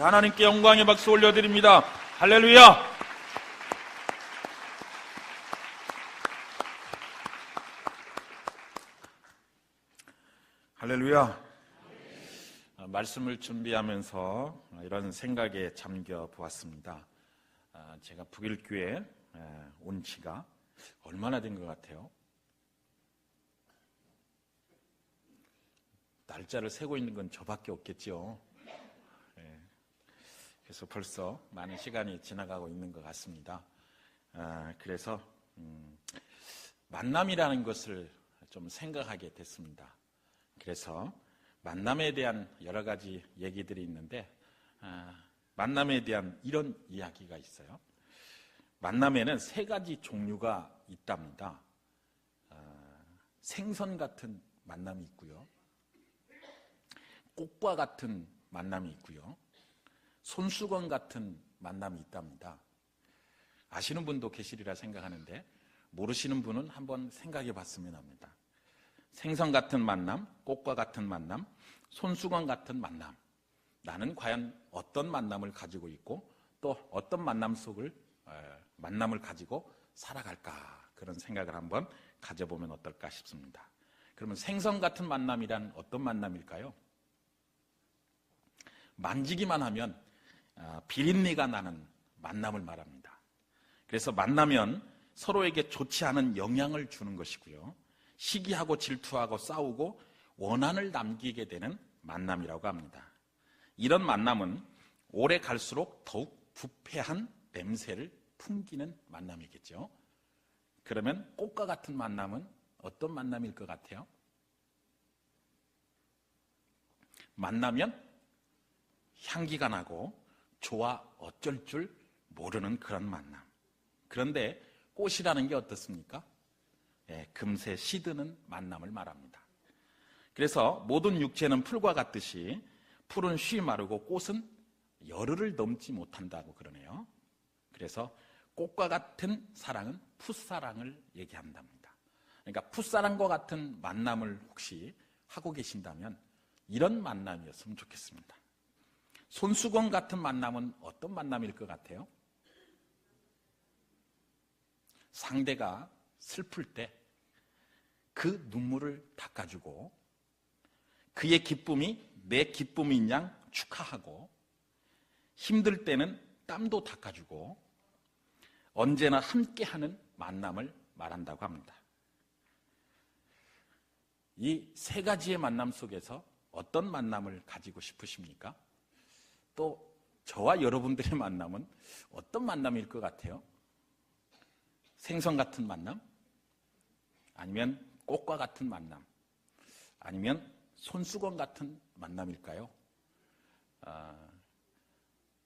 하나님께 영광의 박수 올려드립니다. 할렐루야! 할렐루야! 말씀을 준비하면서 이런 생각에 잠겨 보았습니다. 제가 북일교회 온 지가 얼마나 된 것 같아요? 날짜를 세고 있는 건 저밖에 없겠죠. 그래서 벌써 많은 시간이 지나가고 있는 것 같습니다. 그래서 만남이라는 것을 좀 생각하게 됐습니다. 그래서 만남에 대한 여러 가지 얘기들이 있는데 만남에 대한 이런 이야기가 있어요. 만남에는 세 가지 종류가 있답니다. 생선 같은 만남이 있고요, 꽃과 같은 만남이 있고요, 손수건 같은 만남이 있답니다. 아시는 분도 계시리라 생각하는데 모르시는 분은 한번 생각해 봤으면 합니다. 생선 같은 만남, 꽃과 같은 만남, 손수건 같은 만남. 나는 과연 어떤 만남을 가지고 있고 또 어떤 만남을 가지고 살아갈까, 그런 생각을 한번 가져보면 어떨까 싶습니다. 그러면 생선 같은 만남이란 어떤 만남일까요? 만지기만 하면 비린내가 나는 만남을 말합니다. 그래서 만나면 서로에게 좋지 않은 영향을 주는 것이고요, 시기하고 질투하고 싸우고 원한을 남기게 되는 만남이라고 합니다. 이런 만남은 오래 갈수록 더욱 부패한 냄새를 풍기는 만남이겠죠. 그러면 꽃과 같은 만남은 어떤 만남일 것 같아요? 만나면 향기가 나고 좋아 어쩔 줄 모르는 그런 만남. 그런데 꽃이라는 게 어떻습니까? 금세 시드는 만남을 말합니다. 그래서 모든 육체는 풀과 같듯이 풀은 쉬 마르고 꽃은 열흘을 넘지 못한다고 그러네요. 그래서 꽃과 같은 사랑은 풋사랑을 얘기한답니다. 그러니까 풋사랑과 같은 만남을 혹시 하고 계신다면 이런 만남이었으면 좋겠습니다. 손수건 같은 만남은 어떤 만남일 것 같아요? 상대가 슬플 때 그 눈물을 닦아주고 그의 기쁨이 내 기쁨인 양 축하하고 힘들 때는 땀도 닦아주고 언제나 함께하는 만남을 말한다고 합니다. 이 세 가지의 만남 속에서 어떤 만남을 가지고 싶으십니까? 또 저와 여러분들의 만남은 어떤 만남일 것 같아요? 생선 같은 만남? 아니면 꽃과 같은 만남? 아니면 손수건 같은 만남일까요?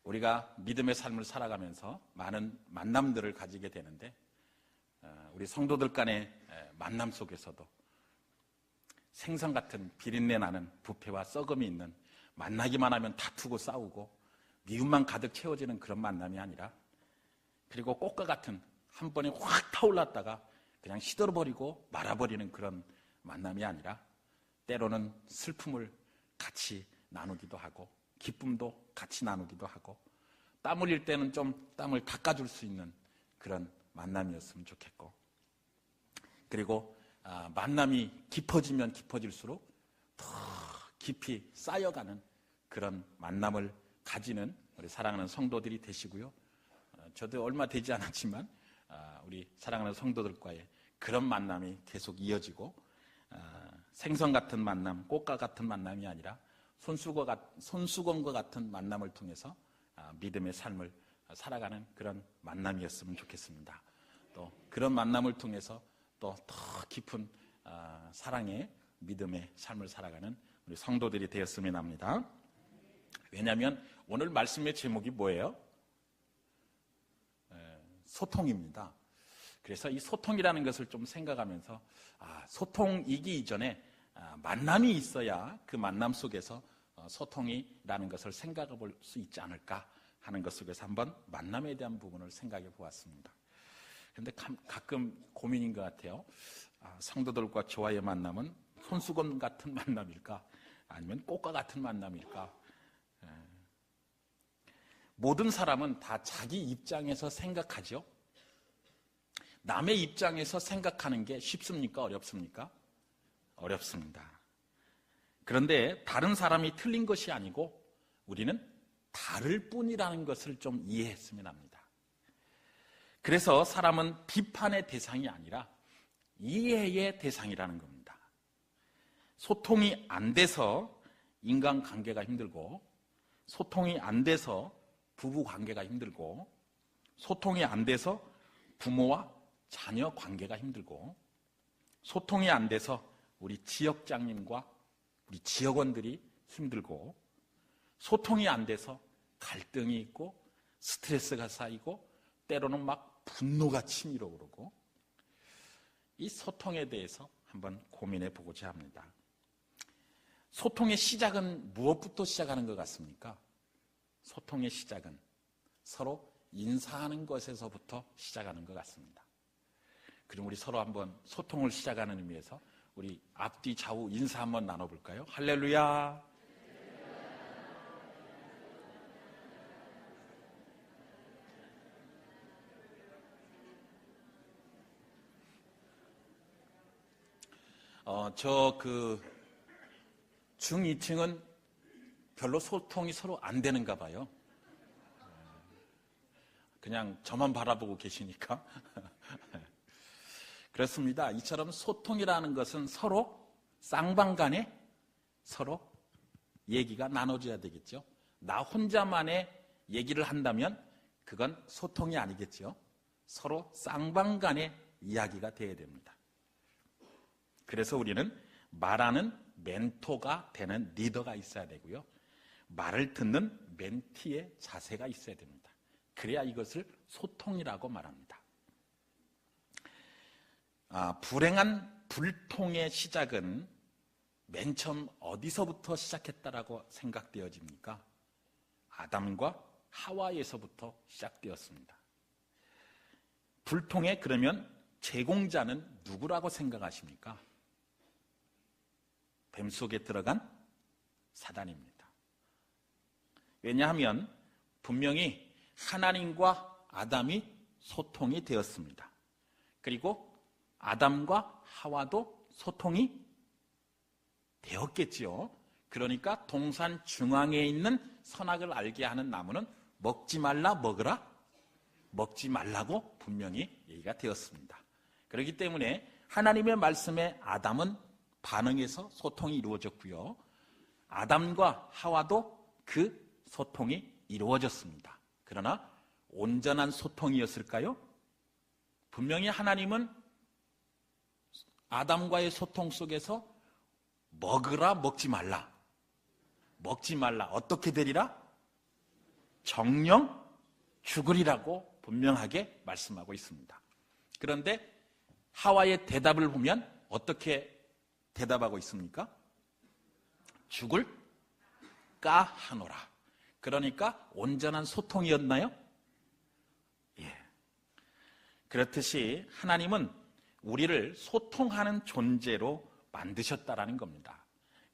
우리가 믿음의 삶을 살아가면서 많은 만남들을 가지게 되는데 우리 성도들 간의 만남 속에서도 생선 같은 비린내 나는 부패와 썩음이 있는, 만나기만 하면 다투고 싸우고 미움만 가득 채워지는 그런 만남이 아니라, 그리고 꽃과 같은 한 번에 확 타올랐다가 그냥 시들어버리고 말아버리는 그런 만남이 아니라 때로는 슬픔을 같이 나누기도 하고 기쁨도 같이 나누기도 하고 땀 흘릴 때는 좀 땀을 닦아줄 수 있는 그런 만남이었으면 좋겠고, 그리고 만남이 깊어지면 깊어질수록 더 깊이 쌓여가는 그런 만남을 가지는 우리 사랑하는 성도들이 되시고요, 저도 얼마 되지 않았지만 우리 사랑하는 성도들과의 그런 만남이 계속 이어지고 생선 같은 만남, 꽃과 같은 만남이 아니라 손수건과 같은 만남을 통해서 믿음의 삶을 살아가는 그런 만남이었으면 좋겠습니다. 또 그런 만남을 통해서 또 더 깊은 사랑의 믿음의 삶을 살아가는 우리 성도들이 되었으면 합니다. 왜냐하면 오늘 말씀의 제목이 뭐예요? 소통입니다. 그래서 이 소통이라는 것을 좀 생각하면서 소통이기 이전에 만남이 있어야 그 만남 속에서 소통이라는 것을 생각해 볼 수 있지 않을까 하는 것 속에서 한번 만남에 대한 부분을 생각해 보았습니다. 그런데 가끔 고민인 것 같아요. 성도들과 저와의 만남은 손수건 같은 만남일까? 아니면 꽃과 같은 만남일까? 모든 사람은 다 자기 입장에서 생각하죠. 남의 입장에서 생각하는 게 쉽습니까? 어렵습니까? 어렵습니다. 그런데 다른 사람이 틀린 것이 아니고 우리는 다를 뿐이라는 것을 좀 이해했으면 합니다. 그래서 사람은 비판의 대상이 아니라 이해의 대상이라는 겁니다. 소통이 안 돼서 인간관계가 힘들고, 소통이 안 돼서 부부관계가 힘들고, 소통이 안 돼서 부모와 자녀 관계가 힘들고, 소통이 안 돼서 우리 지역장님과 우리 지역원들이 힘들고, 소통이 안 돼서 갈등이 있고 스트레스가 쌓이고 때로는 막 분노가 치밀어 오르고, 이 소통에 대해서 한번 고민해 보고자 합니다. 소통의 시작은 무엇부터 시작하는 것 같습니까? 소통의 시작은 서로 인사하는 것에서부터 시작하는 것 같습니다. 그럼 우리 서로 한번 소통을 시작하는 의미에서 우리 앞뒤 좌우 인사 한번 나눠볼까요? 할렐루야. 중2층은 별로 소통이 서로 안 되는가 봐요. 그냥 저만 바라보고 계시니까. 그렇습니다. 이처럼 소통이라는 것은 서로 쌍방간에 서로 얘기가 나눠져야 되겠죠. 나 혼자만의 얘기를 한다면 그건 소통이 아니겠죠. 서로 쌍방간의 이야기가 돼야 됩니다. 그래서 우리는 말하는 멘토가 되는 리더가 있어야 되고요. 말을 듣는 멘티의 자세가 있어야 됩니다. 그래야 이것을 소통이라고 말합니다. 불행한 불통의 시작은 맨 처음 어디서부터 시작했다라고 생각되어집니까? 아담과 하와에서부터 시작되었습니다. 불통의 그러면 제공자는 누구라고 생각하십니까? 뱀 속에 들어간 사단입니다. 왜냐하면 분명히 하나님과 아담이 소통이 되었습니다. 그리고 아담과 하와도 소통이 되었겠지요. 그러니까 동산 중앙에 있는 선악을 알게 하는 나무는 먹지 말라, 먹으라, 먹지 말라고 분명히 얘기가 되었습니다. 그렇기 때문에 하나님의 말씀에 아담은 반응해서 소통이 이루어졌고요. 아담과 하와도 그 소통이 이루어졌습니다. 그러나 온전한 소통이었을까요? 분명히 하나님은 아담과의 소통 속에서 먹으라, 먹지 말라. 먹지 말라. 어떻게 되리라? 정령 죽으리라고 분명하게 말씀하고 있습니다. 그런데 하와의 대답을 보면 어떻게 대답하고 있습니까? 죽을까 하노라. 그러니까 온전한 소통이었나요? 예. 그렇듯이 하나님은 우리를 소통하는 존재로 만드셨다라는 겁니다.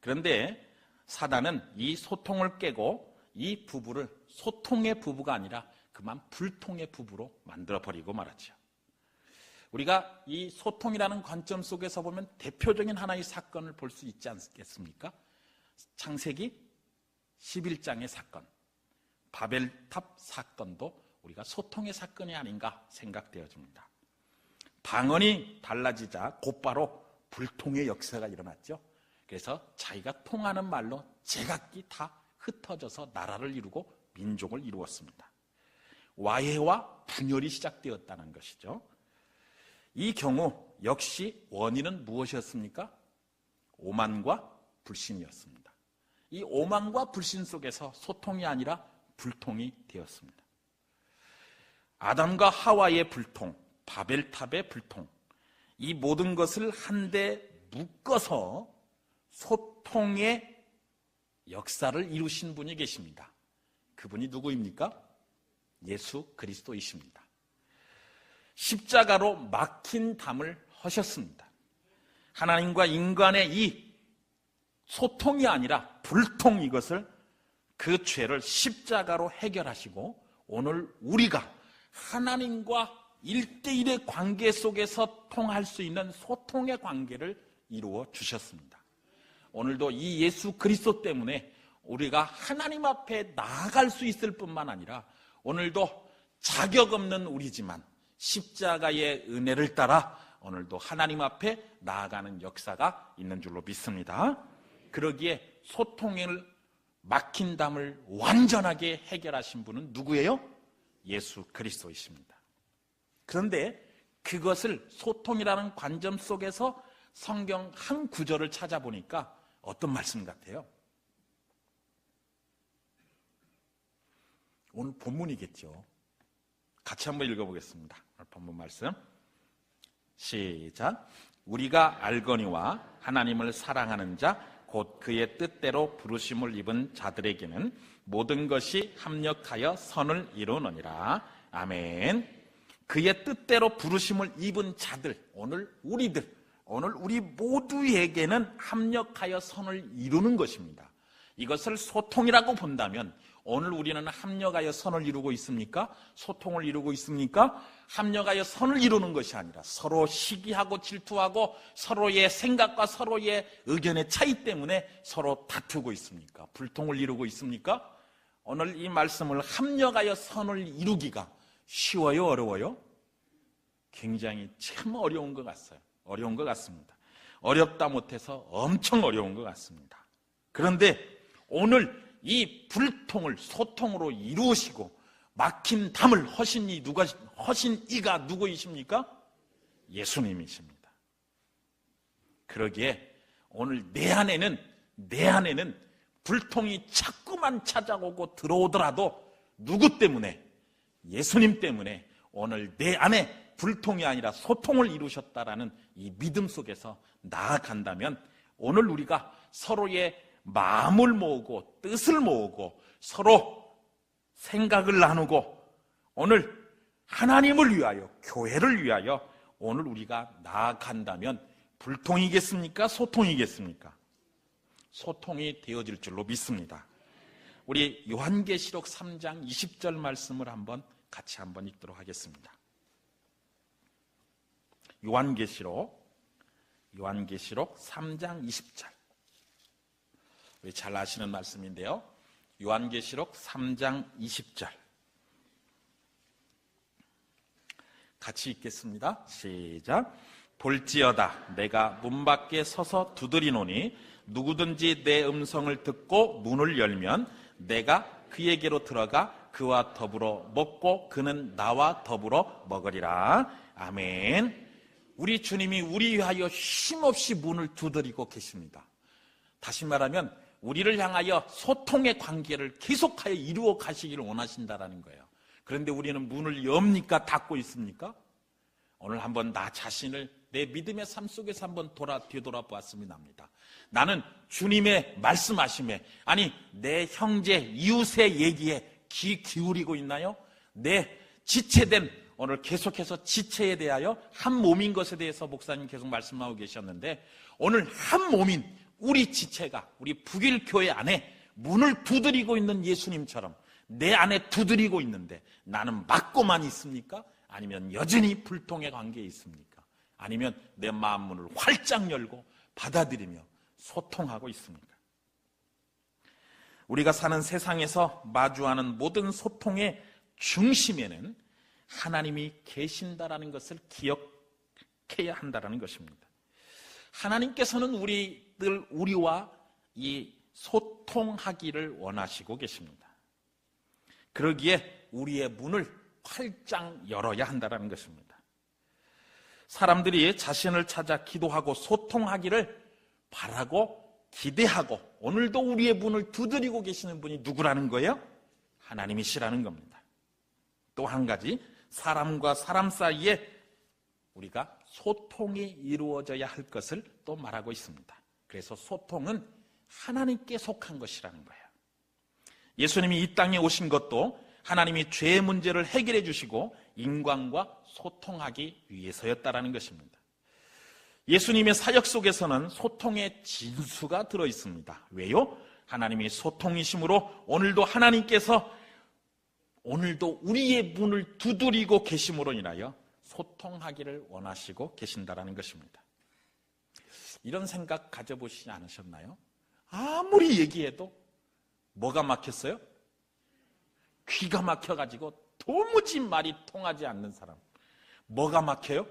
그런데 사단은 이 소통을 깨고 이 부부를 소통의 부부가 아니라 그만 불통의 부부로 만들어버리고 말았죠. 우리가 이 소통이라는 관점 속에서 보면 대표적인 하나의 사건을 볼 수 있지 않겠습니까? 창세기 11장의 사건, 바벨탑 사건도 우리가 소통의 사건이 아닌가 생각되어집니다. 방언이 달라지자 곧바로 불통의 역사가 일어났죠. 그래서 자기가 통하는 말로 제각기 다 흩어져서 나라를 이루고 민족을 이루었습니다. 와해와 분열이 시작되었다는 것이죠. 이 경우 역시 원인은 무엇이었습니까? 오만과 불신이었습니다. 이 오만과 불신 속에서 소통이 아니라 불통이 되었습니다. 아담과 하와의 불통, 바벨탑의 불통, 이 모든 것을 한데 묶어서 소통의 역사를 이루신 분이 계십니다. 그분이 누구입니까? 예수 그리스도이십니다. 십자가로 막힌 담을 허셨습니다. 하나님과 인간의 이 소통이 아니라 불통, 이것을 그 죄를 십자가로 해결하시고 오늘 우리가 하나님과 1대1의 관계 속에서 통할 수 있는 소통의 관계를 이루어 주셨습니다. 오늘도 이 예수 그리스도 때문에 우리가 하나님 앞에 나아갈 수 있을 뿐만 아니라 오늘도 자격 없는 우리지만 십자가의 은혜를 따라 오늘도 하나님 앞에 나아가는 역사가 있는 줄로 믿습니다. 그러기에 소통을 막힌 담을 완전하게 해결하신 분은 누구예요? 예수 그리스도이십니다. 그런데 그것을 소통이라는 관점 속에서 성경 한 구절을 찾아보니까 어떤 말씀 같아요? 오늘 본문이겠죠. 같이 한번 읽어보겠습니다. 오늘 본문 말씀 시작. 우리가 알거니와 하나님을 사랑하는 자 곧 그의 뜻대로 부르심을 입은 자들에게는 모든 것이 합력하여 선을 이루느니라. 아멘. 그의 뜻대로 부르심을 입은 자들, 오늘 우리 모두에게는 합력하여 선을 이루는 것입니다. 이것을 소통이라고 본다면 오늘 우리는 합력하여 선을 이루고 있습니까? 소통을 이루고 있습니까? 합력하여 선을 이루는 것이 아니라 서로 시기하고 질투하고 서로의 생각과 서로의 의견의 차이 때문에 서로 다투고 있습니까? 불통을 이루고 있습니까? 오늘 이 말씀을 합력하여 선을 이루기가 쉬워요? 어려워요? 굉장히 참 어려운 것 같아요. 어려운 것 같습니다. 어렵다 못해서 엄청 어려운 것 같습니다. 그런데 오늘 이 불통을 소통으로 이루시고 막힌 담을 허신 이가 누구이십니까? 예수님이십니다. 그러기에 오늘 내 안에는 불통이 자꾸만 찾아오고 들어오더라도 누구 때문에? 예수님 때문에 오늘 내 안에 불통이 아니라 소통을 이루셨다라는 이 믿음 속에서 나아간다면 오늘 우리가 서로의 마음을 모으고 뜻을 모으고 서로 생각을 나누고 오늘 하나님을 위하여 교회를 위하여 오늘 우리가 나아간다면 불통이겠습니까? 소통이겠습니까? 소통이 되어질 줄로 믿습니다. 우리 요한계시록 3장 20절 말씀을 같이 한번 읽도록 하겠습니다. 요한계시록 3장 20절. 우리 잘 아시는 말씀인데요. 요한계시록 3장 20절. 같이 읽겠습니다. 시작. 볼지어다 내가 문 밖에 서서 두드리노니 누구든지 내 음성을 듣고 문을 열면 내가 그에게로 들어가 그와 더불어 먹고 그는 나와 더불어 먹으리라. 아멘. 우리 주님이 우리 위하여 쉼없이 문을 두드리고 계십니다. 다시 말하면 우리를 향하여 소통의 관계를 계속하여 이루어 가시기를 원하신다라는 거예요. 그런데 우리는 문을 엽니까? 닫고 있습니까? 오늘 한번 나 자신을 내 믿음의 삶 속에서 한번 뒤돌아보았으면 합니다. 나는 주님의 말씀하심에, 아니 내 형제 이웃의 얘기에 귀 기울이고 있나요? 내 지체된, 오늘 계속해서 지체에 대하여 한 몸인 것에 대해서 목사님 계속 말씀하고 계셨는데, 오늘 한 몸인 우리 지체가 우리 북일교회 안에 문을 두드리고 있는 예수님처럼 내 안에 두드리고 있는데 나는 막고만 있습니까? 아니면 여전히 불통의 관계에 있습니까? 아니면 내 마음 문을 활짝 열고 받아들이며 소통하고 있습니까? 우리가 사는 세상에서 마주하는 모든 소통의 중심에는 하나님이 계신다라는 것을 기억해야 한다는 것입니다. 하나님께서는 우리와 이 소통하기를 원하시고 계십니다. 그러기에 우리의 문을 활짝 열어야 한다는 것입니다. 사람들이 자신을 찾아 기도하고 소통하기를 바라고 기대하고 오늘도 우리의 문을 두드리고 계시는 분이 누구라는 거예요? 하나님이시라는 겁니다. 또 한 가지, 사람과 사람 사이에 우리가 소통이 이루어져야 할 것을 또 말하고 있습니다. 그래서 소통은 하나님께 속한 것이라는 거예요. 예수님이 이 땅에 오신 것도 하나님이 죄의 문제를 해결해 주시고 인간과 소통하기 위해서였다라는 것입니다. 예수님의 사역 속에서는 소통의 진수가 들어있습니다. 왜요? 하나님이 소통이심으로 오늘도 하나님께서 오늘도 우리의 문을 두드리고 계심으로 인하여 소통하기를 원하시고 계신다라는 것입니다. 이런 생각 가져보시지 않으셨나요? 아무리 얘기해도 뭐가 막혔어요? 귀가 막혀가지고 도무지 말이 통하지 않는 사람. 뭐가 막혀요?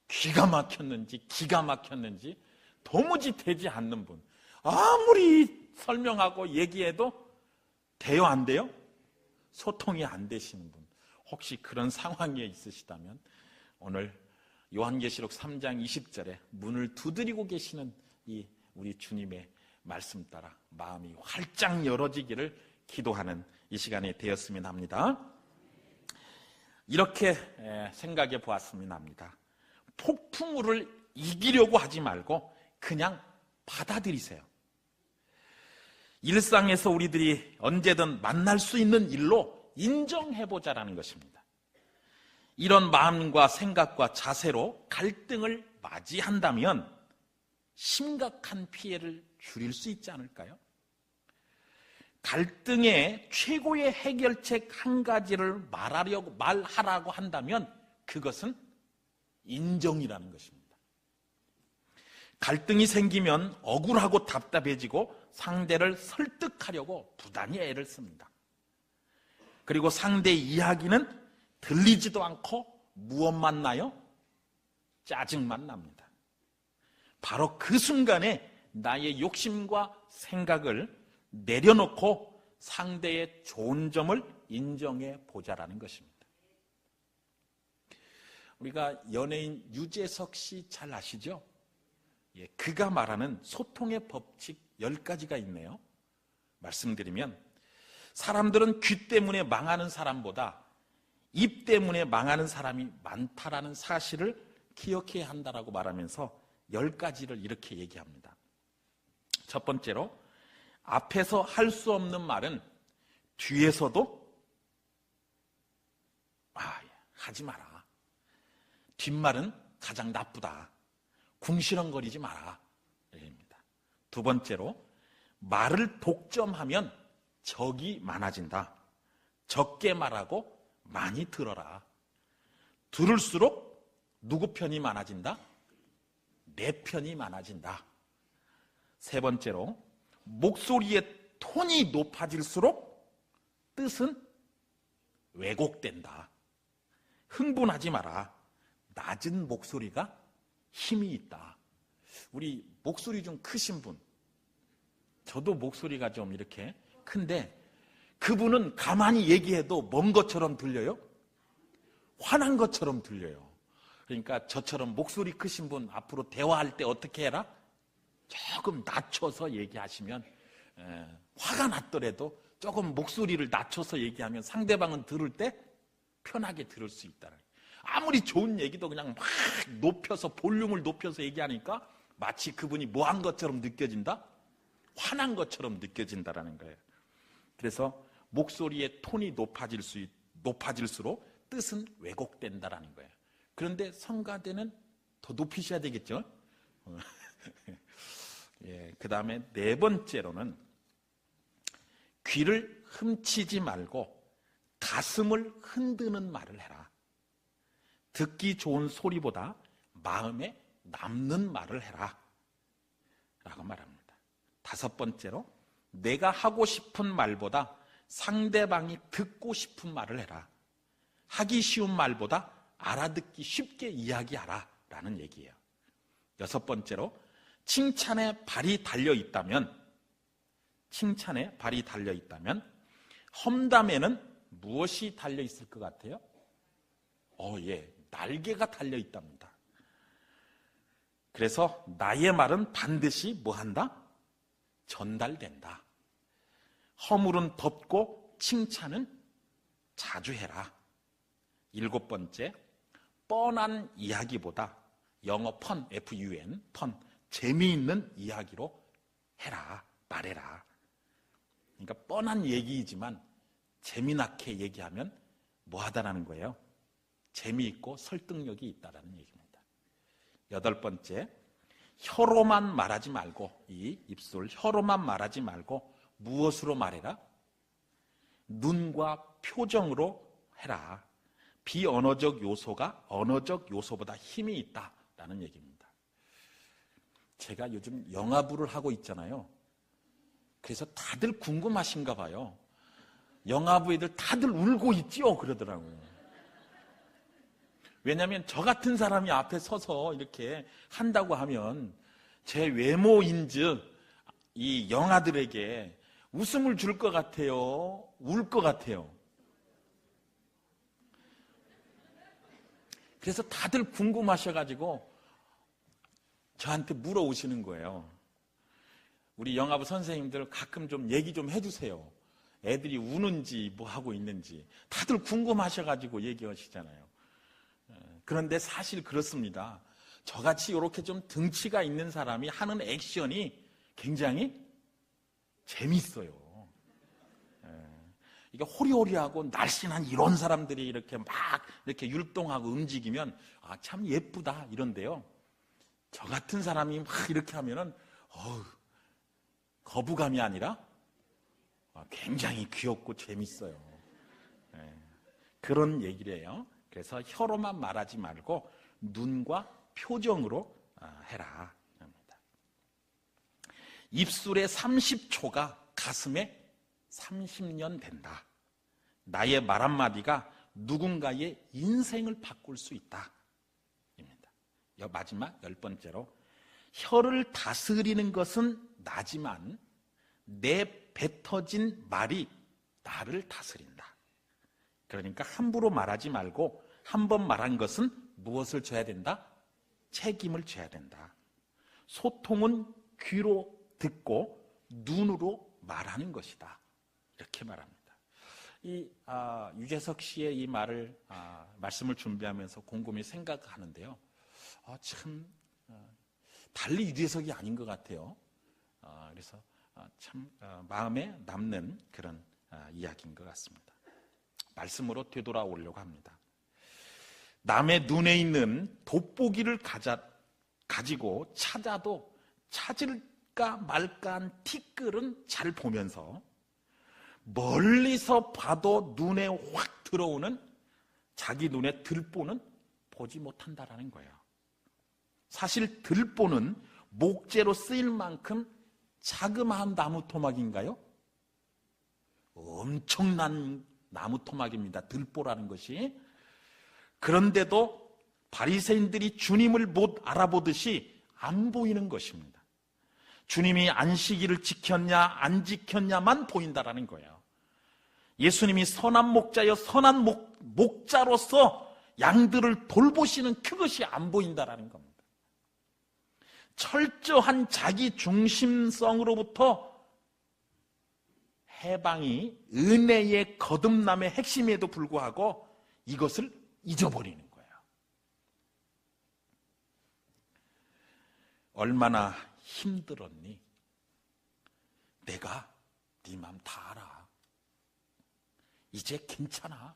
귀가 막혔는지 기가 막혔는지 도무지 되지 않는 분. 아무리 설명하고 얘기해도 돼요, 안 돼요? 소통이 안 되시는 분. 혹시 그런 상황에 있으시다면 오늘 요한계시록 3장 20절에 문을 두드리고 계시는 이 우리 주님의 말씀 따라 마음이 활짝 열어지기를 기도하는 이 시간이 되었으면 합니다. 이렇게 생각해 보았으면 합니다. 폭풍우를 이기려고 하지 말고 그냥 받아들이세요. 일상에서 우리들이 언제든 만날 수 있는 일로 인정해보자라는 것입니다. 이런 마음과 생각과 자세로 갈등을 맞이한다면 심각한 피해를 줄일 수 있지 않을까요? 갈등의 최고의 해결책 한 가지를 말하라고 한다면 그것은 인정이라는 것입니다. 갈등이 생기면 억울하고 답답해지고 상대를 설득하려고 부단히 애를 씁니다. 그리고 상대의 이야기는 들리지도 않고 무엇만 나요? 짜증만 납니다. 바로 그 순간에 나의 욕심과 생각을 내려놓고 상대의 좋은 점을 인정해 보자라는 것입니다. 우리가 연예인 유재석 씨 잘 아시죠? 그가 말하는 소통의 법칙 10가지가 있네요. 말씀드리면 사람들은 귀 때문에 망하는 사람보다 입 때문에 망하는 사람이 많다라는 사실을 기억해야 한다라고 말하면서 10가지를 이렇게 얘기합니다. 첫 번째로 앞에서 할 수 없는 말은 뒤에서도 하지 마라. 뒷말은 가장 나쁘다. 궁시렁거리지 마라. 얘기입니다. 두 번째로 말을 독점하면 적이 많아진다. 적게 말하고 많이 들어라. 들을수록 누구 편이 많아진다? 내 편이 많아진다. 세 번째로 목소리의 톤이 높아질수록 뜻은 왜곡된다. 흥분하지 마라. 낮은 목소리가 힘이 있다. 우리 목소리 좀 크신 분, 저도 목소리가 좀 이렇게 큰데 그분은 가만히 얘기해도 먼 것처럼 들려요? 화난 것처럼 들려요. 그러니까 저처럼 목소리 크신 분 앞으로 대화할 때 어떻게 해라? 조금 낮춰서 얘기하시면 화가 났더라도 조금 목소리를 낮춰서 얘기하면 상대방은 들을 때 편하게 들을 수 있다. 아무리 좋은 얘기도 그냥 막 높여서 볼륨을 높여서 얘기하니까 마치 그분이 뭐 한 것처럼 느껴진다? 화난 것처럼 느껴진다라는 거예요. 그래서 목소리의 톤이 높아질수록 뜻은 왜곡된다라는 거예요. 그런데 성가대는 더 높이셔야 되겠죠? 그 다음에 네 번째로는 귀를 훔치지 말고 가슴을 흔드는 말을 해라. 듣기 좋은 소리보다 마음에 남는 말을 해라 라고 말합니다. 다섯 번째로 내가 하고 싶은 말보다 상대방이 듣고 싶은 말을 해라. 하기 쉬운 말보다 알아듣기 쉽게 이야기하라 라는 얘기예요. 여섯 번째로 칭찬에 발이 달려있다면 험담에는 무엇이 달려있을 것 같아요? 날개가 달려있답니다. 그래서 나의 말은 반드시 뭐한다? 전달된다. 허물은 덮고 칭찬은 자주 해라. 일곱 번째, 뻔한 이야기보다 영어 펀, F-U-N, 펀, 재미있는 이야기로 해라, 말해라. 그러니까 뻔한 얘기이지만 재미나게 얘기하면 뭐 하다라는 거예요? 재미있고 설득력이 있다라는 얘기입니다. 여덟 번째, 혀로만 말하지 말고, 이 입술 혀로만 말하지 말고 무엇으로 말해라? 눈과 표정으로 해라. 비언어적 요소가 언어적 요소보다 힘이 있다라는 얘기입니다. 제가 요즘 영화부를 하고 있잖아요. 그래서 다들 궁금하신가 봐요. 영화부 애들 다들 울고 있지요? 그러더라고요. 왜냐하면 저 같은 사람이 앞에 서서 이렇게 한다고 하면 제 외모인즉 이 영아들에게 웃음을 줄 것 같아요? 울 것 같아요? 그래서 다들 궁금하셔가지고 저한테 물어오시는 거예요. 우리 영아부 선생님들 가끔 좀 얘기 좀 해주세요. 애들이 우는지 뭐 하고 있는지 다들 궁금하셔가지고 얘기하시잖아요. 그런데 사실 그렇습니다. 저같이 이렇게 좀 등치가 있는 사람이 하는 액션이 굉장히 재밌어요. 이게 호리호리하고 날씬한 이런 사람들이 이렇게 막 이렇게 율동하고 움직이면 아, 참 예쁘다 이런데요. 저 같은 사람이 막 이렇게 하면은 거부감이 아니라 굉장히 귀엽고 재밌어요. 그런 얘기를 해요. 그래서 혀로만 말하지 말고 눈과 표정으로 해라. 입술의 30초가 가슴에 30년 된다. 나의 말 한마디가 누군가의 인생을 바꿀 수 있다. 입니다. 마지막 10번째로 혀를 다스리는 것은 나지만 내 뱉어진 말이 나를 다스린다. 그러니까 함부로 말하지 말고 한 번 말한 것은 무엇을 져야 된다? 책임을 져야 된다. 소통은 귀로 듣고 눈으로 말하는 것이다. 이렇게 말합니다. 이 유재석 씨의 이 말씀을 준비하면서 곰곰이 생각하는데요. 참 달리 유재석이 아닌 것 같아요. 그래서 참 마음에 남는 그런 이야기인 것 같습니다. 말씀으로 되돌아오려고 합니다. 남의 눈에 있는 돋보기를 가지고 찾아도 찾을까 말까한 티끌은 잘 보면서 멀리서 봐도 눈에 확 들어오는 자기 눈에 들보는 보지 못한다라는 거예요. 사실 들보는 목재로 쓰일 만큼 자그마한 나무 토막인가요? 엄청난 나무 토막입니다. 들보라는 것이. 그런데도 바리새인들이 주님을 못 알아보듯이 안 보이는 것입니다. 주님이 안식일을 지켰냐 안 지켰냐만 보인다라는 거예요. 예수님이 선한 목자여 선한 목자로서 양들을 돌보시는 그것이 안 보인다라는 겁니다. 철저한 자기 중심성으로부터 해방이 은혜의 거듭남의 핵심에도 불구하고 이것을 잊어버리는 거예요. 얼마나 힘들었니? 내가 네 마음 다 알아. 이제 괜찮아.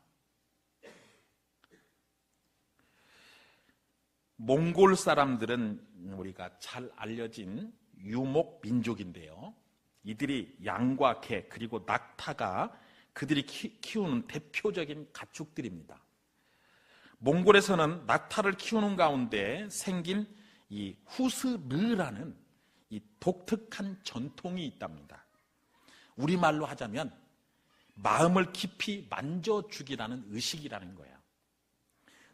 몽골 사람들은 우리가 잘 알려진 유목 민족인데요. 이들이 양과 개 그리고 낙타가 그들이 키우는 대표적인 가축들입니다. 몽골에서는 낙타를 키우는 가운데 생긴 이 후스르라는 이 독특한 전통이 있답니다. 우리말로 하자면 마음을 깊이 만져주기라는 의식이라는 거예요.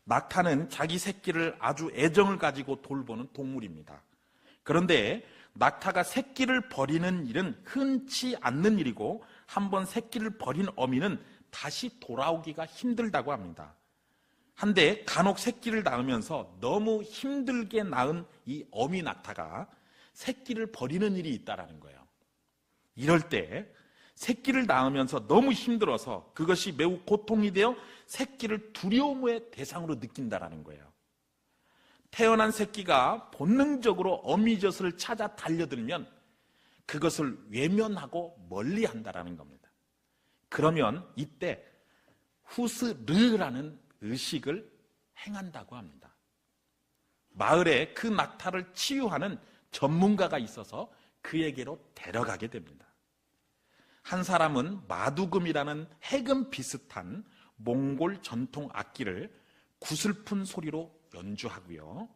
낙타는 자기 새끼를 아주 애정을 가지고 돌보는 동물입니다. 그런데 낙타가 새끼를 버리는 일은 흔치 않는 일이고 한번 새끼를 버린 어미는 다시 돌아오기가 힘들다고 합니다. 한데 간혹 새끼를 낳으면서 너무 힘들게 낳은 이 어미 낙타가 새끼를 버리는 일이 있다는 거예요. 이럴 때 새끼를 낳으면서 너무 힘들어서 그것이 매우 고통이 되어 새끼를 두려움의 대상으로 느낀다는 거예요. 태어난 새끼가 본능적으로 어미젖을 찾아 달려들면 그것을 외면하고 멀리한다는 겁니다. 그러면 이때 후스르라는 의식을 행한다고 합니다. 마을에 그 낙타를 치유하는 전문가가 있어서 그에게로 데려가게 됩니다. 한 사람은 마두금이라는 해금 비슷한 몽골 전통 악기를 구슬픈 소리로 연주하고요.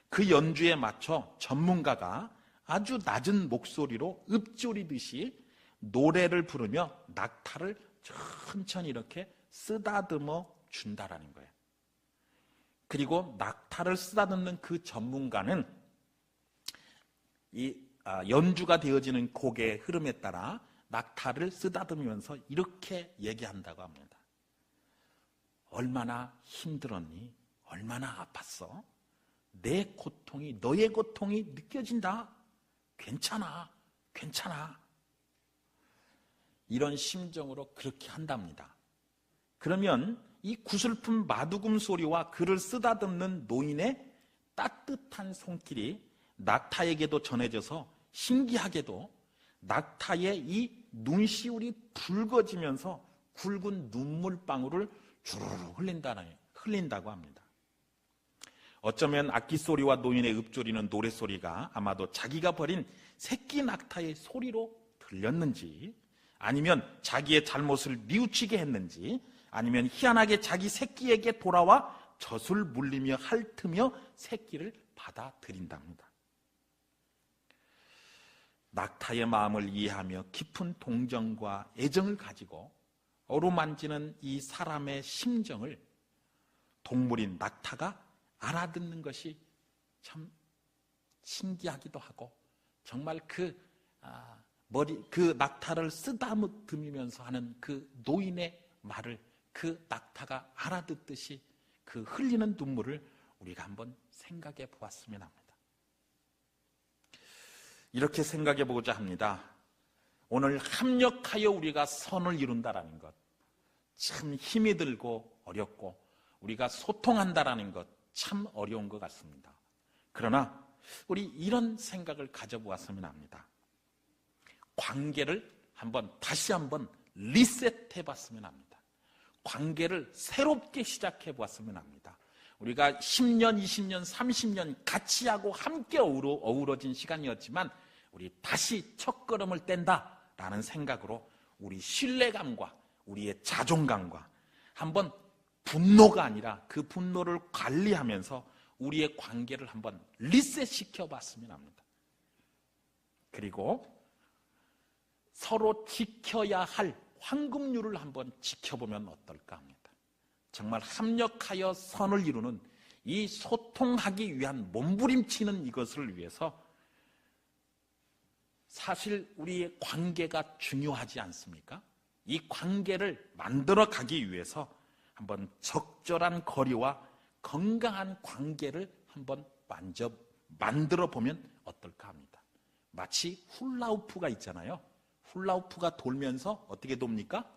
그 연주에 맞춰 전문가가 아주 낮은 목소리로 읊조리듯이 노래를 부르며 낙타를 천천히 이렇게 쓰다듬어 준다라는 거예요. 그리고 낙타를 쓰다듬는 그 전문가는 이 연주가 되어지는 곡의 흐름에 따라 낙타를 쓰다듬으면서 이렇게 얘기한다고 합니다. 얼마나 힘들었니? 얼마나 아팠어? 내 고통이, 너의 고통이 느껴진다. 괜찮아, 괜찮아. 이런 심정으로 그렇게 한답니다. 그러면 이 구슬픈 마두금 소리와 그를 쓰다듬는 노인의 따뜻한 손길이 낙타에게도 전해져서 신기하게도 낙타의 이 눈시울이 붉어지면서 굵은 눈물방울을 주르르 흘린다고 합니다. 어쩌면 악기 소리와 노인의 읊조리는 노래소리가 아마도 자기가 버린 새끼 낙타의 소리로 들렸는지, 아니면 자기의 잘못을 뉘우치게 했는지, 아니면 희한하게 자기 새끼에게 돌아와 젖을 물리며 핥으며 새끼를 받아들인답니다. 낙타의 마음을 이해하며 깊은 동정과 애정을 가지고 어루만지는 이 사람의 심정을 동물인 낙타가 알아듣는 것이 참 신기하기도 하고, 정말 그 낙타를 쓰다듬으면서 하는 그 노인의 말을 그 낙타가 알아듣듯이 그 흘리는 눈물을 우리가 한번 생각해 보았으면 합니다. 이렇게 생각해 보고자 합니다. 오늘 합력하여 우리가 선을 이룬다라는 것, 참 힘이 들고 어렵고, 우리가 소통한다라는 것 참 어려운 것 같습니다. 그러나 우리 이런 생각을 가져보았으면 합니다. 관계를 다시 한번 리셋해 봤으면 합니다. 관계를 새롭게 시작해 보았으면 합니다. 우리가 10년, 20년, 30년 같이 하고 함께 어우러진 시간이었지만 우리 다시 첫걸음을 뗀다라는 생각으로 우리 신뢰감과 우리의 자존감과 한번 분노가 아니라 그 분노를 관리하면서 우리의 관계를 한번 리셋시켜 봤으면 합니다. 그리고 서로 지켜야 할 황금률을 한번 지켜보면 어떨까 합니다. 정말 합력하여 선을 이루는 이 소통하기 위한 몸부림치는 이것을 위해서 사실 우리의 관계가 중요하지 않습니까? 이 관계를 만들어 가기 위해서 한번 적절한 거리와 건강한 관계를 한번 만들어 보면 어떨까 합니다. 마치 훌라후프가 있잖아요. 훌라후프가 돌면서 어떻게 돕니까?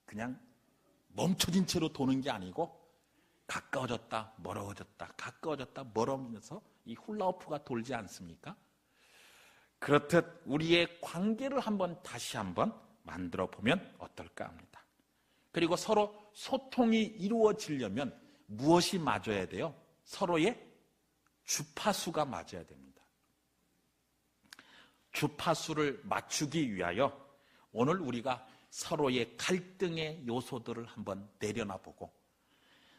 그냥 멈춰진 채로 도는 게 아니고 가까워졌다 멀어졌다 가까워졌다 멀어지면서 이 훌라후프가 돌지 않습니까? 그렇듯 우리의 관계를 다시 한번 만들어 보면 어떨까 합니다. 그리고 서로 소통이 이루어지려면 무엇이 맞아야 돼요? 서로의 주파수가 맞아야 됩니다. 주파수를 맞추기 위하여 오늘 우리가 서로의 갈등의 요소들을 한번 내려놔보고,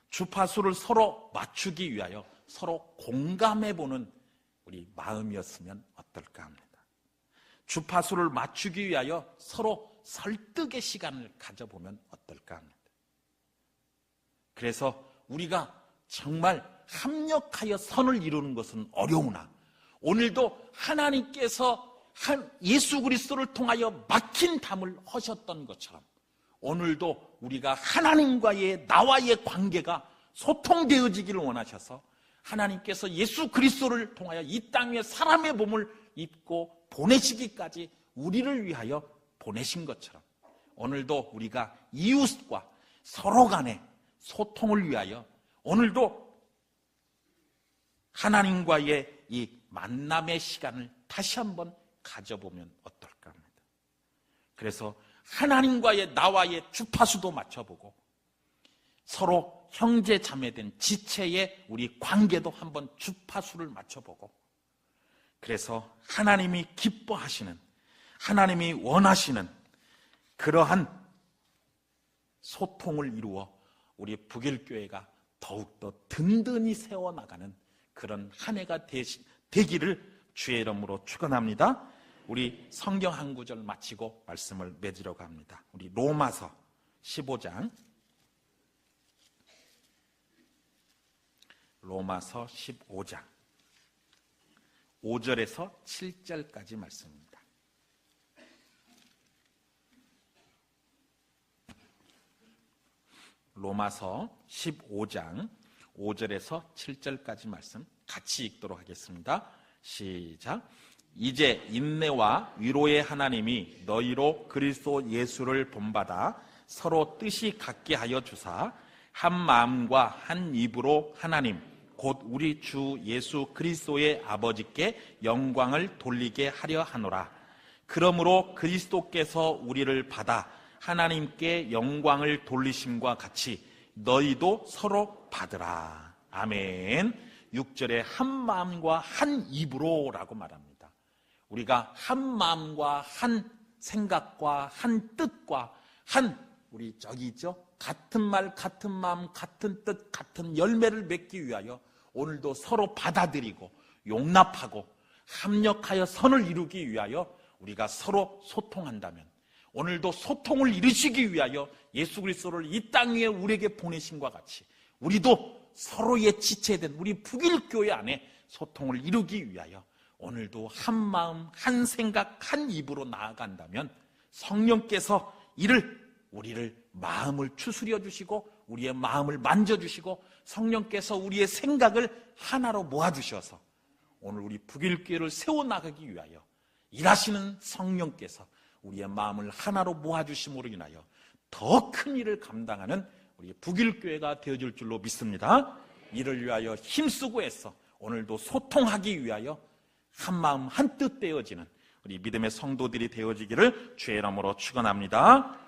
주파수를 서로 맞추기 위하여 서로 공감해보는 우리 마음이었으면 어떨까 합니다. 주파수를 맞추기 위하여 서로 설득의 시간을 가져보면 어떨까 합니다. 그래서 우리가 정말 합력하여 선을 이루는 것은 어려우나 오늘도 하나님께서 예수 그리스도를 통하여 막힌 담을 허셨던 것처럼 오늘도 우리가 하나님과의 나와의 관계가 소통되어지기를 원하셔서 하나님께서 예수 그리스도를 통하여 이 땅에 사람의 몸을 입고 보내시기까지 우리를 위하여 보내신 것처럼 오늘도 우리가 이웃과 서로 간의 소통을 위하여 오늘도 하나님과의 이 만남의 시간을 다시 한번 가져보면 어떨까 합니다. 그래서 하나님과의 나와의 주파수도 맞춰보고 서로 형제 자매된 지체의 우리 관계도 한번 주파수를 맞춰보고 그래서 하나님이 기뻐하시는, 하나님이 원하시는 그러한 소통을 이루어 우리 북일교회가 더욱더 든든히 세워나가는 그런 한 해가 되기를 주의 이름으로 축원합니다. 우리 성경 한 구절 마치고 말씀을 맺으려고 합니다. 우리 로마서 15장, 로마서 15장 5절에서 7절까지 말씀입니다. 로마서 15장 5절에서 7절까지 말씀 같이 읽도록 하겠습니다. 시작. 이제 인내와 위로의 하나님이 너희로 그리스도 예수를 본받아 서로 뜻이 같게 하여 주사 한 마음과 한 입으로 하나님 곧 우리 주 예수 그리스도의 아버지께 영광을 돌리게 하려 하노라. 그러므로 그리스도께서 우리를 받아 하나님께 영광을 돌리심과 같이 너희도 서로 받으라. 아멘. 6절에 한 마음과 한 입으로 라고 말합니다. 우리가 한 마음과 한 생각과 한 뜻과 우리 저기 있죠? 같은 말, 같은 마음, 같은 뜻, 같은 열매를 맺기 위하여 오늘도 서로 받아들이고 용납하고 합력하여 선을 이루기 위하여 우리가 서로 소통한다면 오늘도 소통을 이루시기 위하여 예수 그리스도를 이 땅 위에 우리에게 보내신 것 같이 우리도 서로의 지체된 우리 북일교회 안에 소통을 이루기 위하여 오늘도 한 마음, 한 생각, 한 입으로 나아간다면 성령께서 우리를 마음을 추스려 주시고 우리의 마음을 만져주시고 성령께서 우리의 생각을 하나로 모아주셔서 오늘 우리 북일교회를 세워나가기 위하여 일하시는 성령께서 우리의 마음을 하나로 모아주심으로 인하여 더 큰 일을 감당하는 우리 북일교회가 되어질 줄로 믿습니다. 이를 위하여 힘쓰고 애써 오늘도 소통하기 위하여 한 마음 한 뜻 되어지는 우리 믿음의 성도들이 되어지기를 주의 이름으로 축원합니다.